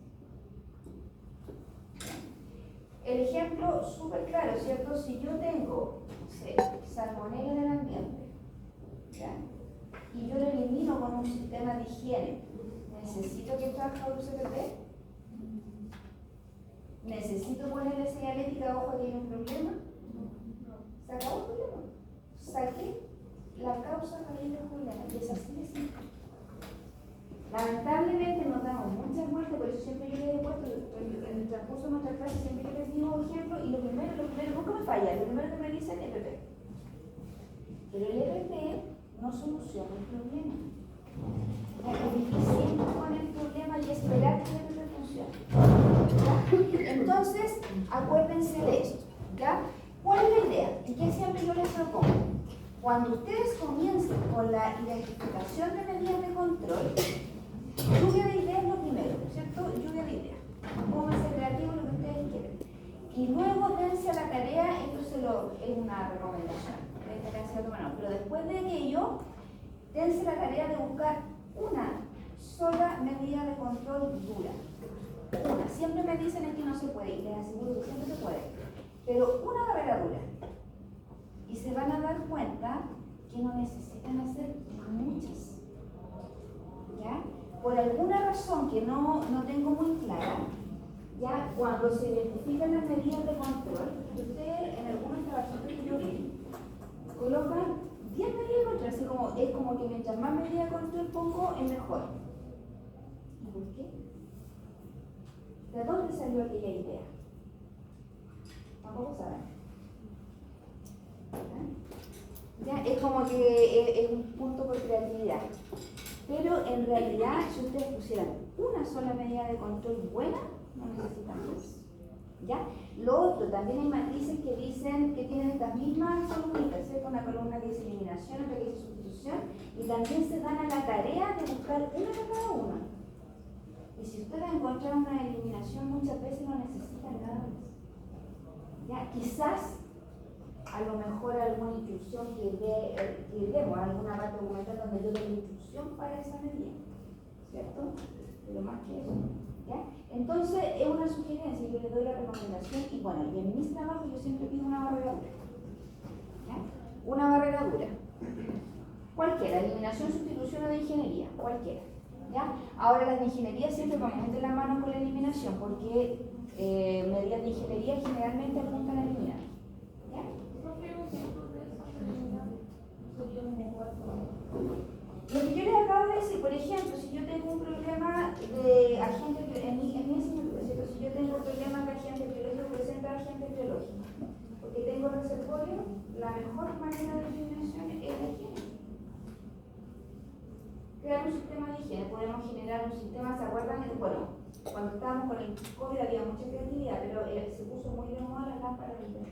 Speaker 1: El ejemplo súper claro, ¿cierto? Si yo tengo, no sé, salmonela en el ambiente, ¿ya? Y yo lo elimino con un sistema de higiene, ¿necesito que el trabajador use PP? ¿Necesito ponerle señalética, ojo, que hay un problema? ¿Se acabó el problema? Saqué la causa raíz del problema, y es así de simple. Lamentablemente nos damos muchas muertes, por eso siempre yo les he puesto en el transcurso de nuestra clase, siempre yo les digo ejemplos, y lo primero, nunca me falla, lo primero que me dicen es EPP. Pero el EPP no soluciona el problema. Hay que vivir siempre con el problema y esperar que el EPP funcione. ¿Ya? Entonces, acuérdense de esto. ¿Ya? ¿Cuál es la idea? ¿Y qué siempre yo les propongo? Cuando ustedes comiencen con la identificación de medidas de control, lluvia de ideas es lo primero, ¿cierto? Lluvia de ideas. Pónganse creativos lo que ustedes quieren. Y luego dense a la tarea, esto es una recomendación, pero después de ello, dense la tarea de buscar una sola medida de control dura. Una. Siempre me dicen aquí no se puede, y les aseguro que siempre se puede. Pero una barrera dura. Y se van a dar cuenta que no necesitan hacer muchas. ¿Ya? Por alguna razón que no tengo muy clara, ya cuando se identifican las medidas de control, ustedes en algunos trabajos que yo vi, colocan 10 medidas de control, así como es como que mientras más medidas de control pongo, es mejor. ¿Y por qué? ¿De dónde salió aquella idea? Tampoco saben. ¿Ya? Es como que es un punto por creatividad. Pero en realidad, si ustedes pusieran una sola medida de control buena, no necesitan más. ¿Ya? Lo otro, también hay matrices que dicen que tienen estas mismas columnitas, ¿cierto? Una columna que dice eliminación, otra que dice sustitución, y también se dan a la tarea de buscar una de cada una. Y si ustedes encuentran una eliminación, muchas veces no necesitan nada más. ¿Ya? Quizás a lo mejor alguna instrucción que demos, alguna parte documental donde yo dé la instrucción para esa medida, ¿cierto? Pero más que eso, ¿ya? Entonces es una sugerencia, yo le doy la recomendación y bueno, y en mis trabajos yo siempre pido una barrera dura, ¿ya? Una barrera dura, cualquiera, eliminación, sustitución o de ingeniería, cualquiera, ¿ya? Ahora las de ingeniería siempre vamos a meter la mano con la eliminación porque medidas de ingeniería generalmente apuntan a eliminar. Lo que yo les acabo de decir, por ejemplo, si yo tengo un problema de agente en mi asignatura, ¿cierto? Si yo tengo un problema de agente biológico, presenta agente biológico, porque tengo reservorio, la mejor manera de eliminación es la higiene. Crear un sistema de higiene, podemos generar un sistema, ¿se acuerdan? Bueno, cuando estábamos con el COVID había mucha creatividad, pero se puso muy de moda las lámparas UV.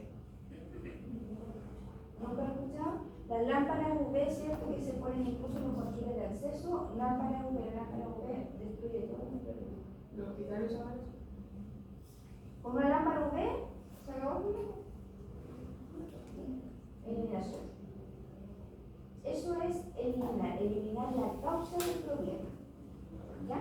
Speaker 1: ¿Nunca lo he escuchado? Las lámparas UV, ¿cierto? Que se ponen incluso en los controles de acceso, lámpara UV destruye todo el problema.
Speaker 2: ¿Los hospitales usaban eso?
Speaker 1: Con una lámpara UV se acabó el problema. Eliminación. Eso es eliminar la causa del problema. ¿Ya?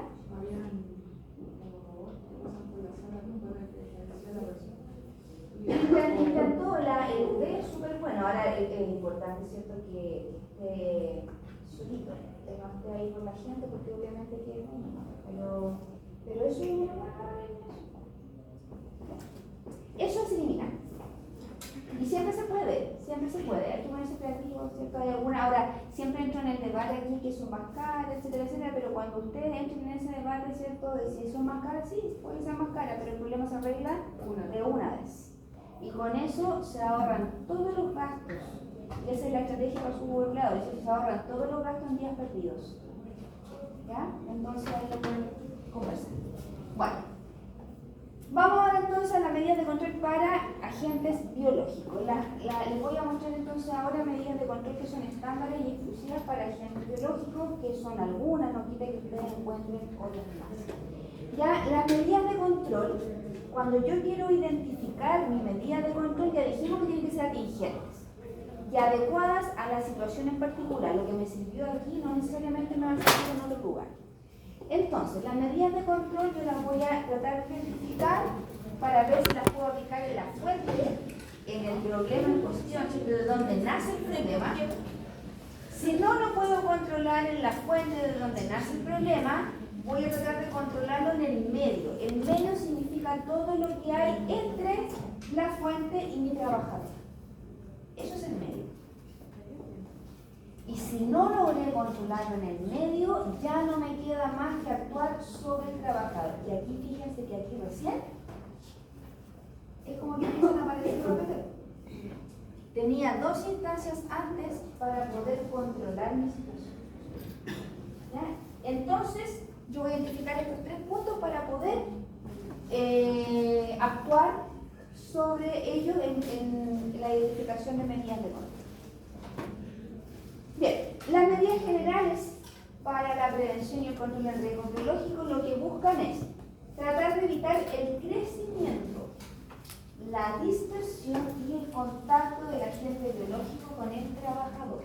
Speaker 1: es importante, ¿cierto?, que esté solito, que no esté ahí con la gente, porque obviamente que es mínimo, pero eso es una buena eliminación. Eso se elimina. Y siempre se puede, hay que ponerse creativo, ¿cierto? Hay alguna, ahora, siempre entro en el debate aquí que son más caras, etcétera, etcétera, pero cuando ustedes entren en ese debate, ¿cierto?, de si son más caras, sí, puede ser más cara, pero el problema se arregla de una vez. Y con eso se ahorran todos los gastos. Y esa es la estrategia para sus empleados, se ahorran todos los gastos en días perdidos. ¿Ya? Entonces ahí lo pueden conversar. Bueno, vamos ahora entonces a las medidas de control para agentes biológicos. Les voy a mostrar entonces ahora medidas de control que son estándares y exclusivas para agentes biológicos, que son algunas, no quita que ustedes encuentren otras más. Ya, las medidas de control, cuando yo quiero identificar mi medida de control, ya dijimos que tienen que ser atingentes y adecuadas a la situación en particular. Lo que me sirvió aquí no necesariamente me va a servir en otro lugar. Entonces, las medidas de control yo las voy a tratar de identificar para ver si las puedo aplicar en la fuente, en el problema en cuestión, de donde nace el problema. Si no lo puedo controlar en la fuente de donde nace el problema, voy a tratar de controlarlo en el medio. El medio significa todo lo que hay entre la fuente y mi trabajador. Eso es el medio. Y si no logré controlarlo en el medio, ya no me queda más que actuar sobre el trabajador. Y aquí fíjense que aquí recién es como que empiezan a aparecer los papeles. Tenía dos instancias antes para poder controlar mi situación. ¿Ya? Entonces, yo voy a identificar estos tres puntos para poder actuar sobre ellos en la identificación de medidas de control. Bien, las medidas generales para la prevención y el control del riesgo biológico lo que buscan es tratar de evitar el crecimiento, la dispersión y el contacto del agente biológico con el trabajador.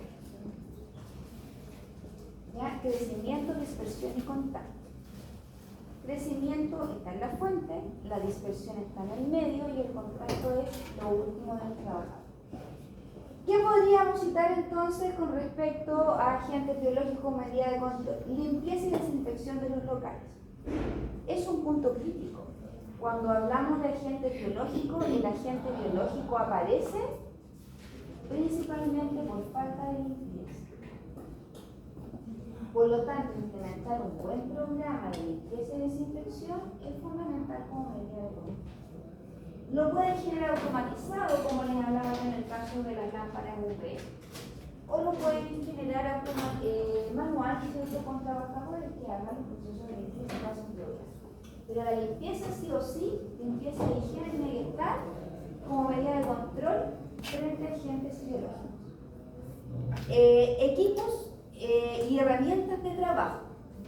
Speaker 1: ¿Ya? Crecimiento, dispersión y contacto. Crecimiento está en la fuente, la dispersión está en el medio y el contacto es lo último del trabajador. ¿Qué podríamos citar entonces con respecto a agentes biológicos como medida de control? Limpieza y desinfección de los locales. Es un punto crítico. Cuando hablamos de agentes biológicos, el agente biológico aparece principalmente por falta de limpieza. Por lo tanto, implementar un buen programa de limpieza y desinfección es fundamental como medida de control. Lo pueden generar automatizado, como les hablaba en el caso de las lámparas UV, o lo pueden generar manual, ¿cierto?, con trabajadores que hagan el proceso de limpieza y pasen pruebas. Pero la limpieza sí o sí, limpieza de higiene tiene que estar como medida de control frente a agentes biológicos. Equipos y herramientas de trabajo.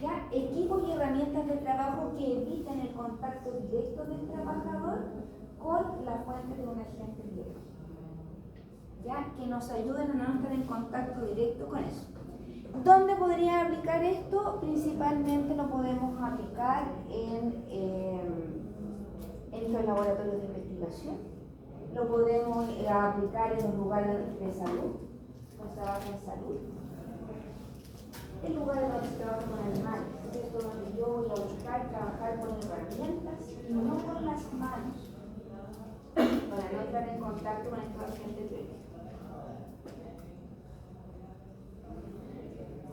Speaker 1: ¿Ya? Equipos y herramientas de trabajo que eviten el contacto directo del trabajador con la fuente de un agente biológico. ¿Ya? Que nos ayuden a no estar en contacto directo con eso. ¿Dónde podría aplicar esto? Principalmente lo podemos aplicar en los laboratorios de investigación, lo podemos aplicar en los lugares de salud, cuando se trabaja en salud, en lugares donde se trabaja con animales, ¿cierto?, donde yo voy a buscar trabajar con herramientas y no con las manos, para no entrar en contacto con estos agentes biológicos.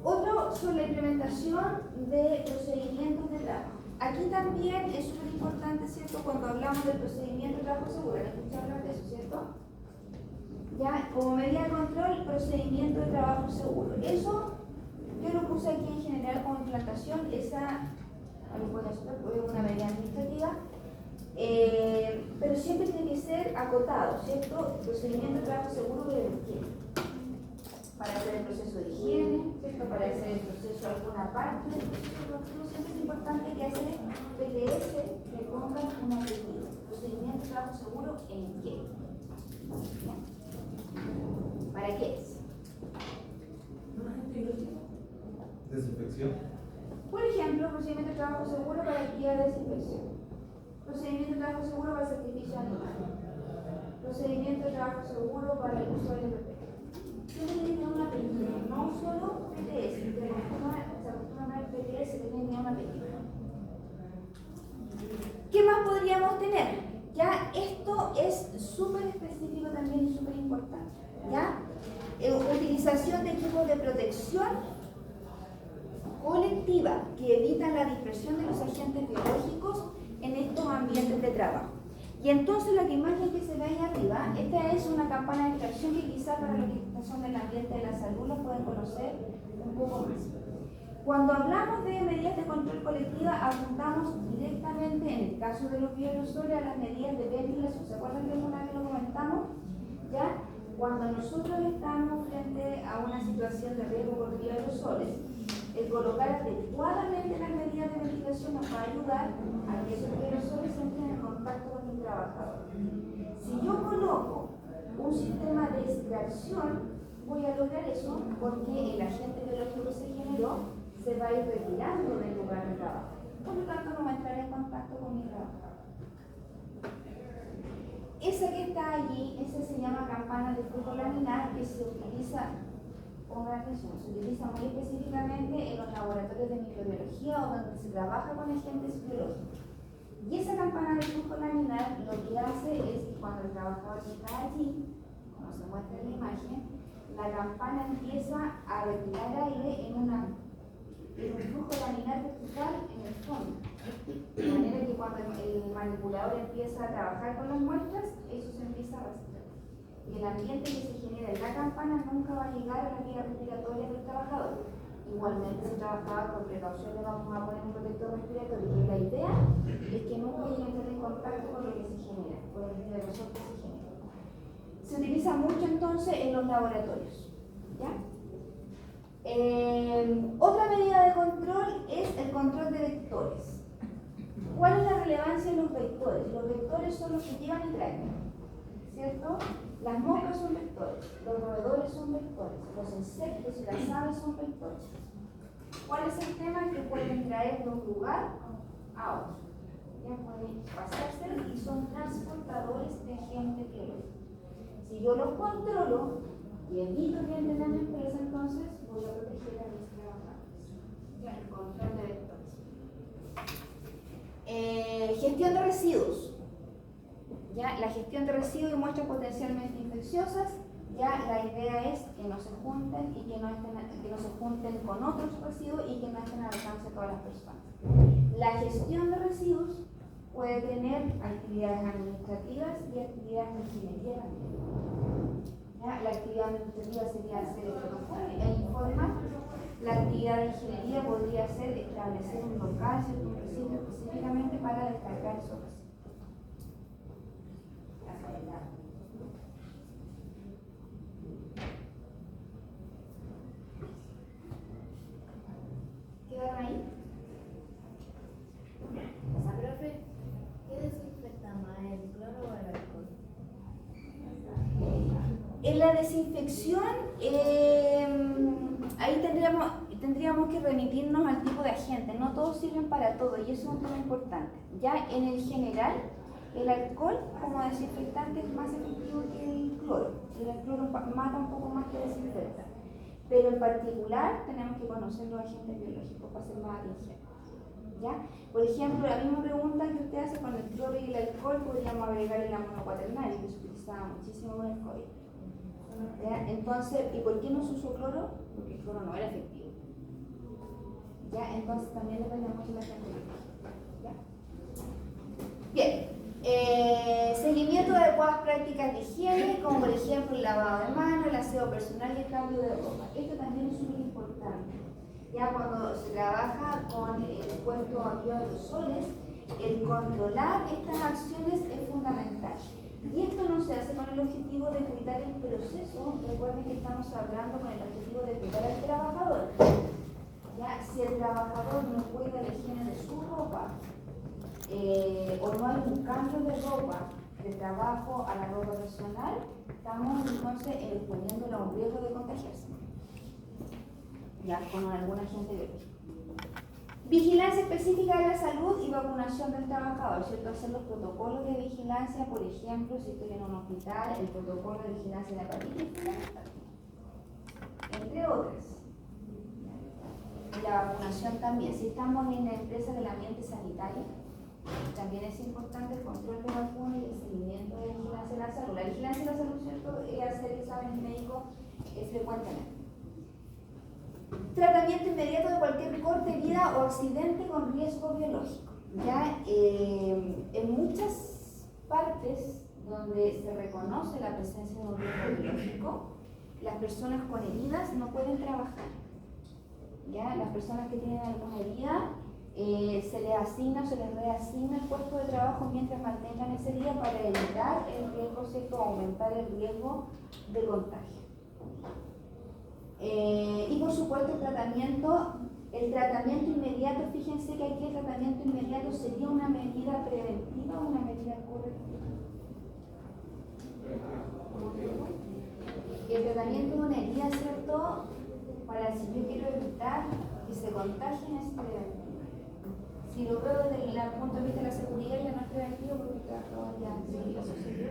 Speaker 1: Otro sobre la implementación de procedimientos de trabajo. Aquí también es súper importante, ¿cierto?, cuando hablamos del procedimiento de trabajo seguro. ¿Han escuchado hablar de eso, cierto? Ya, como medida de control, procedimiento de trabajo seguro. Eso yo lo puse aquí en general como implantación. Esa, es una medida administrativa, pero siempre tiene que ser acotado, ¿cierto? Procedimiento de trabajo seguro de higiene. Para hacer el proceso de higiene, ¿cierto?, para hacer el proceso de alguna parte del proceso de control, siempre es importante que hacer PTS le pongan un apellido. Procedimiento de trabajo seguro, ¿en qué? ¿Ya? ¿Para qué es?
Speaker 4: Desinfección.
Speaker 1: Por ejemplo, procedimiento de trabajo seguro para actividad de desinfección. Procedimiento de trabajo seguro para sacrificio animal. Procedimiento de trabajo seguro para el uso del EPP. siempre tiene que tener un apellido, no solo PTS, se acostumbra a poner PTS, tiene que tener un apellido. ¿Qué más podríamos tener? Ya esto es súper específico también y súper importante. ¿Ya? Utilización de equipos de protección colectiva que evitan la dispersión de los agentes biológicos en estos ambientes de trabajo. Y entonces la imagen que se ve ahí arriba, esta es una campana de extracción que quizás para los que son del ambiente de la salud lo pueden conocer un poco más. Cuando hablamos de medidas de control colectiva, apuntamos directamente, en el caso de los bioaerosoles, a las medidas de ventilación. ¿Se acuerdan que alguna vez lo comentamos? ¿Ya? Cuando nosotros estamos frente a una situación de riesgo por bioaerosoles, el colocar adecuadamente las medidas de ventilación nos va a ayudar a que esos bioaerosoles entren en contacto con el trabajador. Si yo coloco un sistema de extracción, voy a lograr eso porque el agente biológico que se generó se va a ir retirando del lugar de trabajo. Por lo tanto, no va a entrar en contacto con mi trabajador. Esa que está allí, esa se llama campana de flujo laminar, que se utiliza, pongan atención, se utiliza muy específicamente en los laboratorios de microbiología o donde se trabaja con agentes biológicos. Y esa campana de flujo laminar lo que hace es que cuando el trabajador está allí, como se muestra en la imagen, la campana empieza a retirar aire en un flujo laminar vertical en el fondo. De manera que cuando el manipulador empieza a trabajar con las muestras, eso se empieza a rastrear. Y el ambiente que se genera en la campana nunca va a llegar a las vías respiratorias del trabajador. Igualmente, si el trabajador por precaución le vamos a poner un protector respiratorio, pero la idea es que nunca llegue a entrar en contacto con lo que se genera, con el aerosol que se genera. Se utiliza mucho entonces en los laboratorios. ¿Ya? Otra medida de control es el control de vectores. ¿Cuál es la relevancia de los vectores? Los vectores son los que llevan y traen, ¿cierto? Las moscas son vectores, los roedores son vectores, los insectos y las aves son vectores. ¿Cuál es el tema? Que pueden traer de un lugar a otro. Ya pueden pasarse y son transportadores de agentes biológicos. Si yo los controlo y evito que entren a mi empresa, entonces voy a proteger a mis trabajadores. Ya, el control de vectores. Gestión de residuos. Ya, la gestión de residuos y muestras potencialmente infecciosas, ya la idea es que no se junten y que no se junten con otros residuos y que no estén al alcance de todas las personas. La gestión de residuos puede tener actividades administrativas y actividades de ingeniería también. ¿Ya? La actividad administrativa sería hacer el protocolo e informar. La actividad de ingeniería podría ser establecer un local, un recinto específicamente para descargar esos residuos. ¿Quedaron ahí?
Speaker 7: Profe, ¿qué desinfecta más, el cloro o el alcohol?
Speaker 1: En la desinfección, ahí tendríamos que remitirnos al tipo de agente. No todos sirven para todo y eso es un tema importante. Ya en el general, el alcohol como desinfectante es más efectivo que el cloro. El cloro mata un poco más que desinfecta. Pero en particular tenemos que conocer los agentes biológicos para ser más atingentes. ¿Ya? Por ejemplo, la misma pregunta que usted hace con el cloro y el alcohol, podríamos agregar el amonio cuaternario, que se utilizaba muchísimo con el COVID. ¿Ya? Entonces, ¿y por qué no se usó cloro? Porque el cloro no era efectivo. ¿Ya? Entonces también depende mucho de la gente biológica. ¿Ya? Bien. Seguimiento de adecuadas prácticas de higiene, como por ejemplo el lavado de manos, el aseo personal y el cambio de ropa. Esto también es muy importante. Ya cuando se trabaja con el puesto a bioaerosoles, el controlar estas acciones es fundamental. Y esto no se hace con el objetivo de cuidar el proceso. Recuerden que estamos hablando con el objetivo de cuidar al trabajador. Ya, si el trabajador no cuida la higiene de su ropa, o no hay un cambio de ropa de trabajo a la ropa personal, estamos entonces exponiéndolo a un riesgo de contagiarse, ya con algún agente biológico. Vigilancia específica de la salud y vacunación del trabajador, ¿cierto? Hacer los protocolos de vigilancia, por ejemplo, si estoy en un hospital, el protocolo de vigilancia de la hepatitis fundamental. entre otras. Y la vacunación también. Si estamos en la empresa del ambiente sanitario, también es importante el control de vacunas y el seguimiento de la vigilancia de la salud. La vigilancia de la salud, ¿cierto?, es hacer exámenes médicos frecuentemente. Tratamiento inmediato de cualquier corte, herida o accidente con riesgo biológico. Ya en muchas partes donde se reconoce la presencia de un riesgo biológico, las personas con heridas no pueden trabajar. Ya las personas que tienen alguna herida se les asigna, se les reasigna el puesto de trabajo mientras mantengan ese día para evitar el riesgo, ¿cierto?, aumentar el riesgo de contagio. Y por supuesto el tratamiento inmediato, fíjense que aquí el tratamiento inmediato sería una medida preventiva o una medida correctiva. El tratamiento de una herida, ¿cierto?, para si yo quiero evitar que se contagien es preventivo. Si lo veo desde el punto de vista de la seguridad ya no es preventivo porque el trabajador ya sucedió.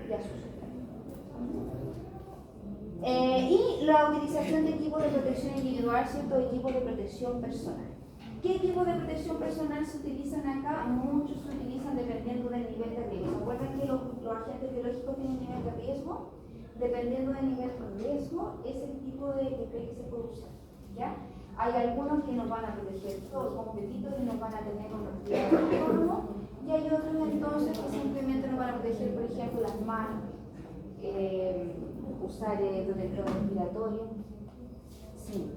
Speaker 1: Y la utilización de equipos de protección individual, ¿cierto?, equipos de protección personal. ¿Qué equipos de protección personal se utilizan acá? Muchos se utilizan dependiendo del nivel de riesgo. ¿Se acuerdan que los agentes biológicos tienen nivel de riesgo? Dependiendo del nivel de riesgo, es el tipo de que se puede usar. ¿Ya? Hay algunos que nos van a proteger todos como petitos y nos van a tener un respirador autónomo, y hay otros entonces que simplemente nos van a proteger, por ejemplo, las manos, usar protector respiratorio. Sí,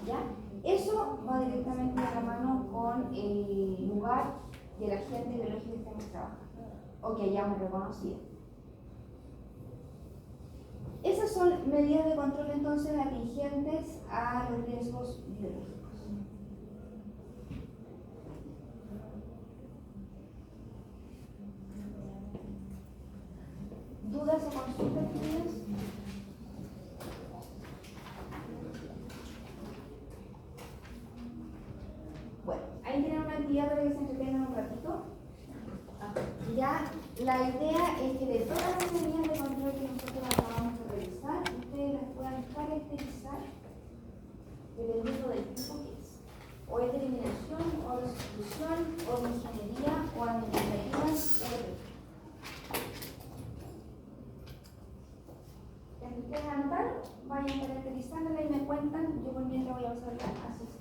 Speaker 1: ¿ya? Eso va directamente de la mano con el lugar y el agente biológico que estamos trabajando o que hayamos reconocido. Esas son medidas de control entonces atingentes a los riesgos biológicos. ¿Dudas o consultas, chicas? Bueno, ahí tienen una actividad para que se entretengan un ratito. Ya, la idea es que de todas las medidas de control que nosotros acabamos de revisar, ustedes las puedan caracterizar dependiendo del tipo que es. O es de eliminación, o de sustitución, o de ingeniería, o administrativas, o de... Ya que ustedes anotaron, vayan caracterizándola y me cuentan, yo por mientras voy a pasar a ustedes.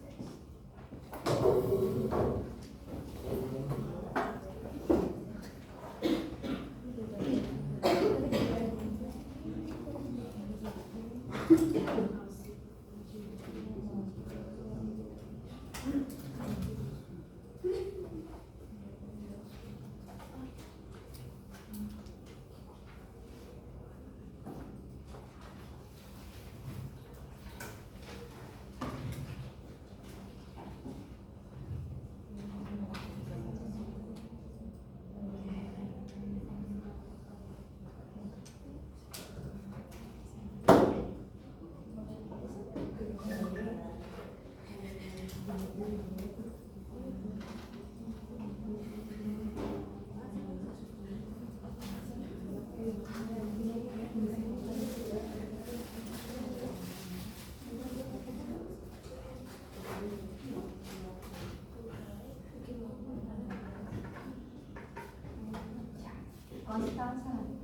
Speaker 1: Constanza.